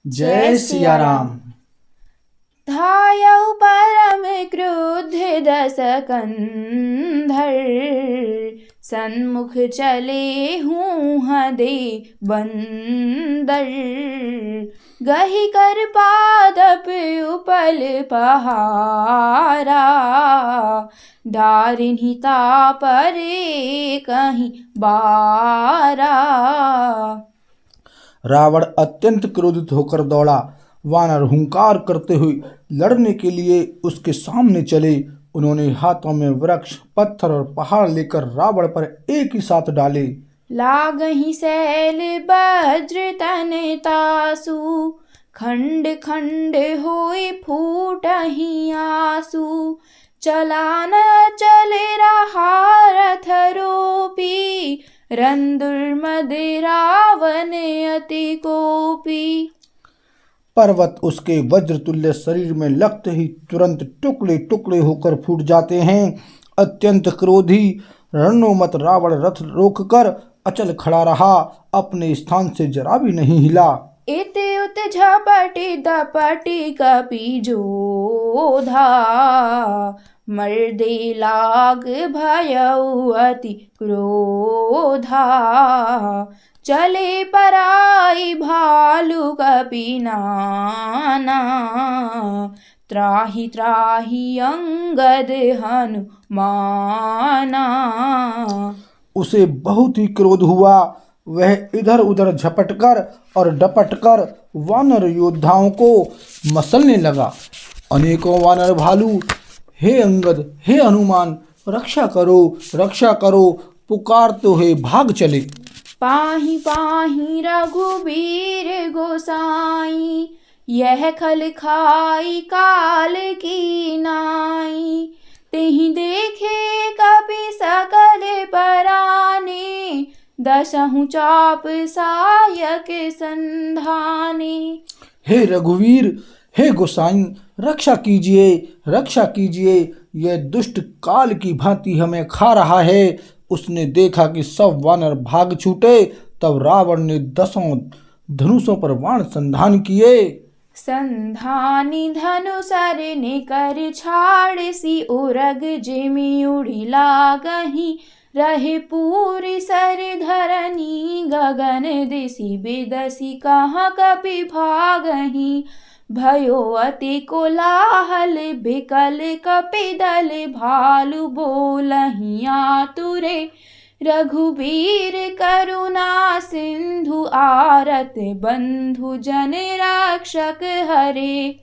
जय सिया राम। धायौ परम क्रुद्ध दस कंधर, सन्मुख चले हूँ दे बंदर। गही कर पादप उपल पहारा, डारिन्हि तापरे कहीं बारा। रावण अत्यंत क्रोधित होकर दौड़ा। वानर हुंकार करते हुए लड़ने के लिए उसके सामने चले। उन्होंने हाथों में वृक्ष, पत्थर और पहाड़ लेकर रावण पर एक ही साथ डाले। लागहि शैल वज्र तन तासु, खंड खंड होई फूटहि आसु। चला न चले रहा रथ रोपी, रंदुर रावण अति कोपी। पर्वत उसके वज्रतुल्य शरीर में लगते ही तुरंत टुकड़े टुकड़े होकर फूट जाते हैं। अत्यंत क्रोधी रणोमत रावण रथ रोककर अचल खड़ा रहा, अपने स्थान से जरा भी नहीं हिला। इत उत झपटी दपटी कपि जोधा, मर्दे लाग भयउ अति क्रोधा। चले पराई भालु कपि नाना, त्राहि त्राहि अंगद हनुमाना। उसे बहुत ही क्रोध हुआ। वह इधर उधर झपटकर और डपटकर वानर योद्धाओं को मसलने लगा। अनेकों वानर भालू हे अंगद, हे हनुमान, रक्षा करो पुकारते हुए भाग चले। पाहि पाहि रघुबीर गोसाई, यह खल खाई काल की नाई। तेहि देखे कपि सकल पराने, दसहु चाप सायक संधाने। हे रघुवीर, हे गोसाई, रक्षा कीजिए, यह दुष्ट काल की भांति हमें खा रहा है। उसने देखा कि सब वानर भाग छूटे, तब रावण ने 10 धनुषों पर बाण संधान किए। संधानी धनुषर निकर छाड़ सी उरग, जिमि उड़ी लागहि रहे पूरी सर धरनी। गगन दिशि बिदसी कहाँ कपि भागहि, भयो अति कोलाहल बिकल कपि दल। भालु बोलहि आतुरे, रघुबीर करुणा सिंधु। आरत बंधु जन रक्षक हरे।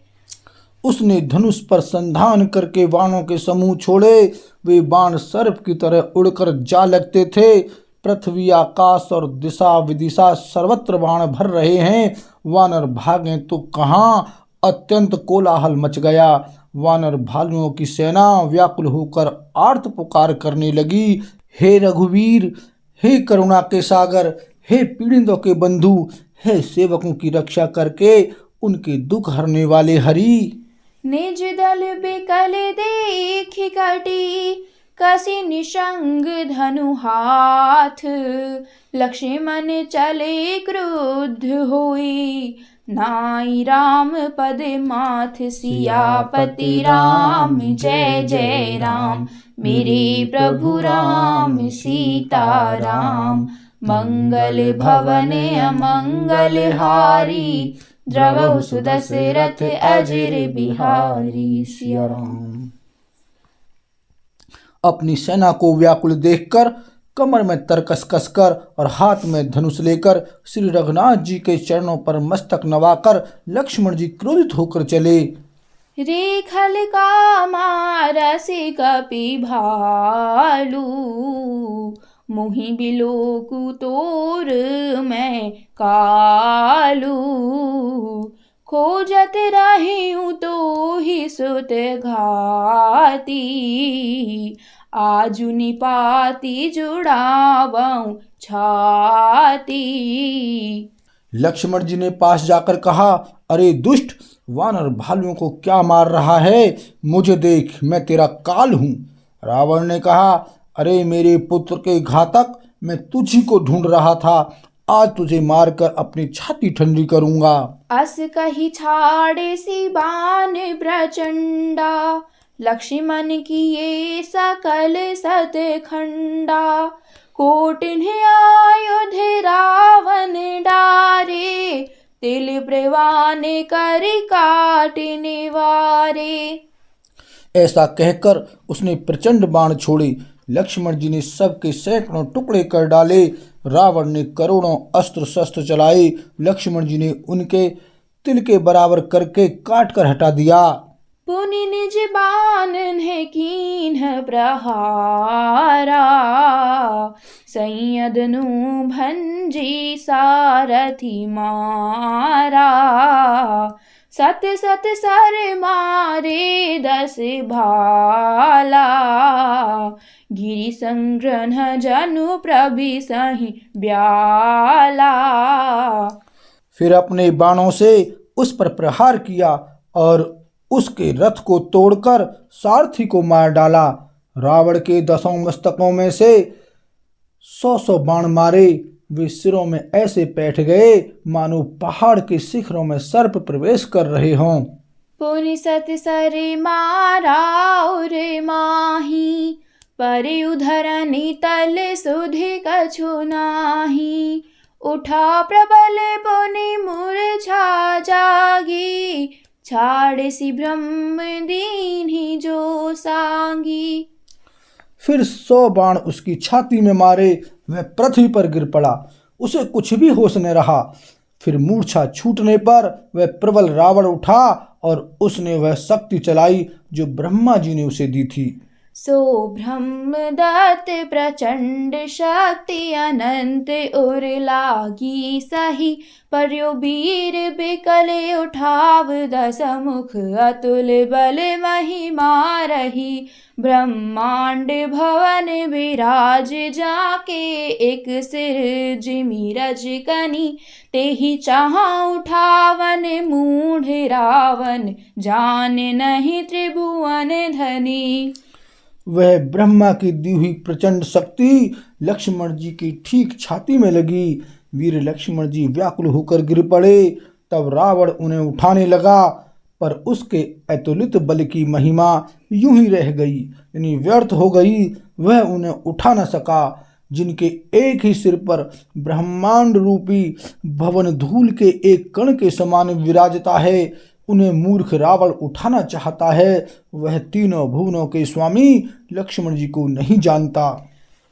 उसने धनुष पर संधान करके बाणों के समूह छोड़े। वे बाण सर्प की तरह उड़कर जा लगते थे। पृथ्वी, आकाश और दिशा विदिशा सर्वत्र बाण भर रहे हैं। वानर भागे तो कहाँ, अत्यंत कोलाहल मच गया। वानर भालुओं की सेना व्याकुल होकर आर्त पुकार करने लगी। हे रघुवीर, हे करुणा के सागर, हे पीड़ितों के बंधु, हे सेवकों की रक्षा करके उनके दुख हरने वाले हरि। निज दल बिकल देखि कटी, कसी निशंग धनु हाथ। लक्ष्मण चले क्रुद्ध होई, नाई राम पद माथ। सियापति राम जय जय राम, मेरे प्रभु राम सीताराम। मंगल भवन अमंगल हारी, द्रवहु सुदशरथ अजिर बिहारी। सिया राम। अपनी सेना को व्याकुल देखकर, कमर में तरकस कसकर और हाथ में धनुष लेकर श्री रघुनाथ जी के चरणों पर मस्तक नवाकर लक्ष्मण जी क्रोधित होकर चले। रेखल का मारसी कपि भालू, मुहि बिलोकु तोर मैं कालू। खोजत रहिउ तो ही सुत घाती, आजु निपाति जुड़ावऊं छाती। लक्ष्मण जी ने पास जाकर कहा, अरे दुष्ट, वानर भालुओं को क्या मार रहा है? मुझे देख, मैं तेरा काल हूँ। रावण ने कहा, अरे मेरे पुत्र के घातक, मैं तुझी को ढूंढ रहा था। आज तुझे मारकर अपनी छाती ठंडी करूंगा। अस कही छाड़े सी बाण प्रचंडा, लक्ष्मण की ये सकल सतखंडा। कोटिन्ह आयुध रावण डारे, तिल प्रवान कर काटने वारे। ऐसा कहकर उसने प्रचंड बाण छोड़े। लक्ष्मण जी ने सबके सैकड़ों टुकड़े कर डाले। रावण ने करोड़ों अस्त्र शस्त्र चलाए। लक्ष्मण जी ने उनके तिल के बराबर करके काट कर हटा दिया। पुनि निज बानन है कीन्ह प्रहारा, संयदनु भंजी सारथि मारा। सत सत सर मारे 10 भाला, गिरि संग्रह जनु प्रभिसहि ब्याला। फिर अपने बाणों से उस पर प्रहार किया और उसके रथ को तोड़कर सारथी को मार डाला। रावण के 10 मस्तकों में से 100 बाण मारे। वे सिरों में ऐसे बैठ गए मानो पहाड़ के शिखरों में सर्प प्रवेश कर रहे हों। पुनि सत सरे मारा उरे माही, परे उधरनि तल सुधि कछु नाही। उठा प्रबल पुनि मूर्छा जागी, छाड़ सी ब्रह्म दीन्हि जो सांगी। फिर 100 बाण उसकी छाती में मारे। वह पृथ्वी पर गिर पड़ा। उसे कुछ भी होश न रहा। फिर मूर्छा छूटने पर वह प्रबल रावण उठा और उसने वह शक्ति चलाई जो ब्रह्मा जी ने उसे दी थी। सो ब्रह्मदत्त प्रचंड शक्ति अनंत उर लागी सही। पर्यो वीर बिकले उठाव 10 मुख, अतुल बल महिमा रही। ब्रह्मांड भवन विराज जाके, एक सिर जिमि रजकनी। तेहि चाहा उठावन मूढ़ रावण, जान नहीं त्रिभुवन धनी। वह ब्रह्मा की दी हुई प्रचंड शक्ति लक्ष्मण जी की ठीक छाती में लगी। वीर लक्ष्मण जी व्याकुल होकर गिर पड़े। तब रावण उन्हें उठाने लगा, पर उसके अतुलित बल की महिमा यूं ही रह गई, यानी व्यर्थ हो गई। वह उन्हें उठा न सका। जिनके एक ही सिर पर ब्रह्मांड रूपी भवन धूल के एक कण के समान विराजता है, उन्हें मूर्ख रावण उठाना चाहता है। वह तीनों भुवनों के स्वामी लक्ष्मण जी को नहीं जानता।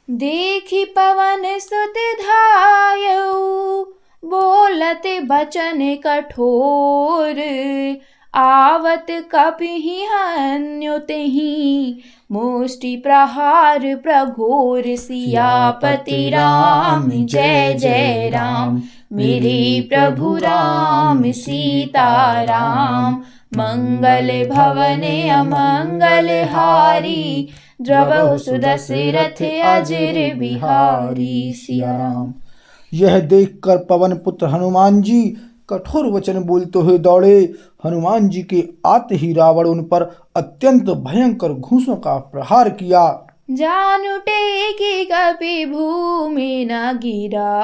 देखी पवन सुत धायऊ, बोलत बचन कठोर। आवत कपिहि हन्युतहि, मुष्टि प्रहार प्रघोर। सियापति राम जय जय राम, मेरे प्रभु राम सीताराम। मंगल भवन अमंगल हारी, द्रवहु सुदशरथ अजर बिहारी। सिया राम। यह देखकर पवन पुत्र हनुमान जी कठोर वचन बोलते हुए दौड़े। हनुमान जी के आते ही रावण उन पर अत्यंत भयंकर घूंसों का प्रहार किया। जानु टेकी कपि भूमि न गिरा,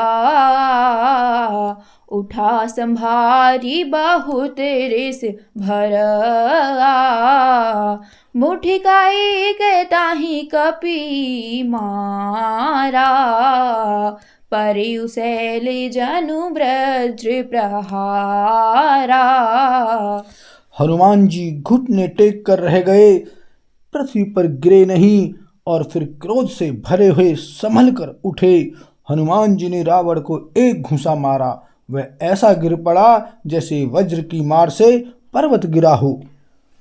उठा संभारी बहुत रिस भरा। मुठिका एक ताहि कपि मारा, परिउ शैल जनु वज्र प्रहारा। हनुमान जी घुटने टेक कर रह गए, पृथ्वी पर गिरे नहीं और फिर क्रोध से भरे हुए संभल कर उठे। हनुमान जी ने रावण को एक घूंसा मारा। वह ऐसा गिर पड़ा जैसे वज्र की मार से पर्वत गिरा हो।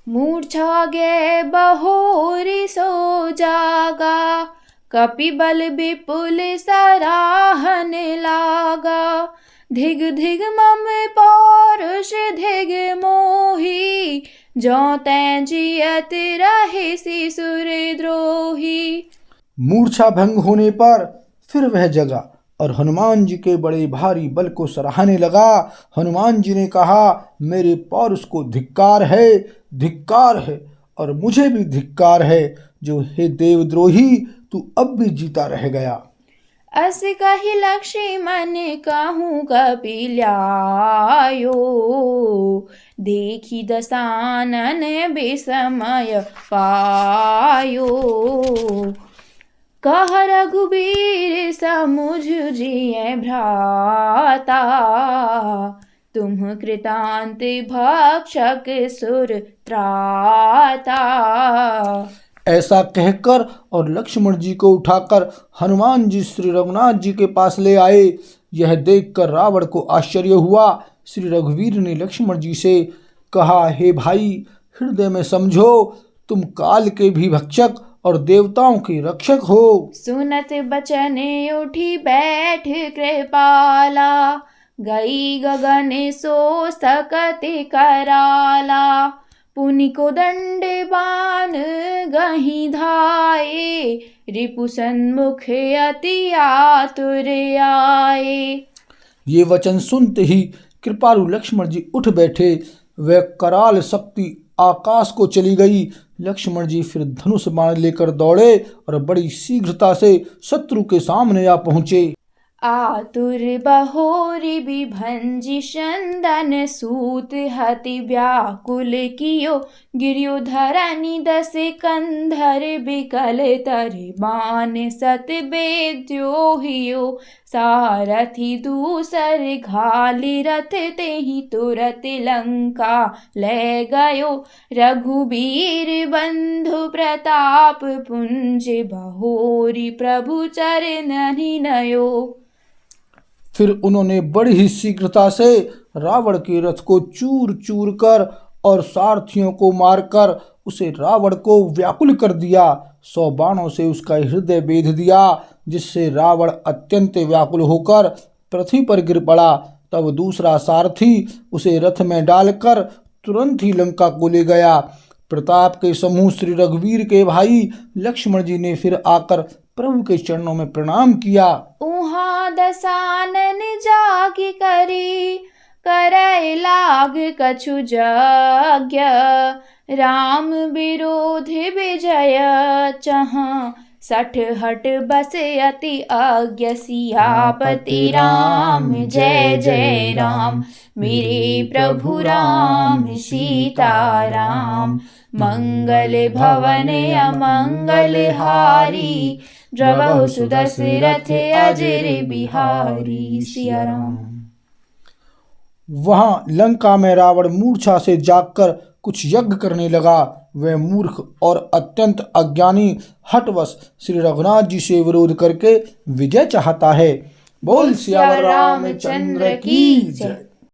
मूर्छा गे बहोरी सो जागा, कपिबल विपुल सराहन लागा। धिग धिग मम पौरुष धिग मोही, जो तैं जियत रहे सिसुर द्रोही। मूर्छा भंग होने पर फिर वह जगा और हनुमान जी के बड़े भारी बल को सराहने लगा। हनुमान जी ने कहा, मेरे पौरुष को धिक्कार है और मुझे भी धिक्कार है, जो हे देवद्रोही तू अब भी जीता रह गया। अस कहि लक्ष्मण कहूँ कपिल्यायो, देखी दशानन विस्मय पायो। कह रघुबीर समुझ जिय भ्राता, तुम कृतांत भक्षक सुर त्राता। ऐसा कहकर और लक्ष्मण जी को उठाकर हनुमान जी श्री रघुनाथ जी के पास ले आए। यह देखकर रावण को आश्चर्य हुआ। श्री रघुवीर ने लक्ष्मण जी से कहा, हे भाई, हृदय में समझो, तुम काल के भी भक्षक और देवताओं के रक्षक हो। सुनत बचन उठी बैठ कृपाला, गई गगन सो सकति कराला। पुनि को दंड बाण गही धाये, रिपु सन्मुख अति आतुर आए। ये वचन सुनते ही कृपालु लक्ष्मण जी उठ बैठे। वह कराल शक्ति आकाश को चली गई। लक्ष्मण जी फिर धनुष बाण लेकर दौड़े और बड़ी शीघ्रता से शत्रु के सामने आ पहुंचे। आतुर बहोरी विभंजि चंदन सूत, हति व्याकुल कियो गिरियो धरनी दस कंधर। बिकल तर बाण सत बेद्यो हियो, सारथी दूसर घाली रथ तेहि तुरत लंका ले गयो। रघुबीर बंधु प्रताप पुंज, बहोरी प्रभु चरणहि नयो। फिर उन्होंने बड़ी ही शीघ्रता से रावण के रथ को चूर चूर कर और सारथियों को मारकर उसे रावण को व्याकुल कर दिया। 100 बाणों से उसका हृदय बेध दिया, जिससे रावण अत्यंत व्याकुल होकर पृथ्वी पर गिर पड़ा। तब दूसरा सारथी उसे रथ में डालकर तुरंत ही लंका को ले गया। प्रताप के समूह श्री रघुवीर के भाई लक्ष्मण जी ने फिर आकर प्रभु के चरणों में प्रणाम किया। उहाँ दशानन जागी करी, करय लाग कछु यज्ञ। राम विरोध विजय चहाँ, 60 हट बस अति आज्ञ। सियापति राम जय जय राम, मेरे प्रभु राम सीता राम। मंगल भवन अमंगल हारी, द्रवहु सुदशरथ अजर बिहारी। सिया राम। वहां लंका में रावण मूर्छा से जागकर कुछ यज्ञ करने लगा। वह मूर्ख और अत्यंत अज्ञानी हठवश श्री रघुनाथ जी से विरोध करके विजय चाहता है। बोल सियावर रामचंद्र की जय।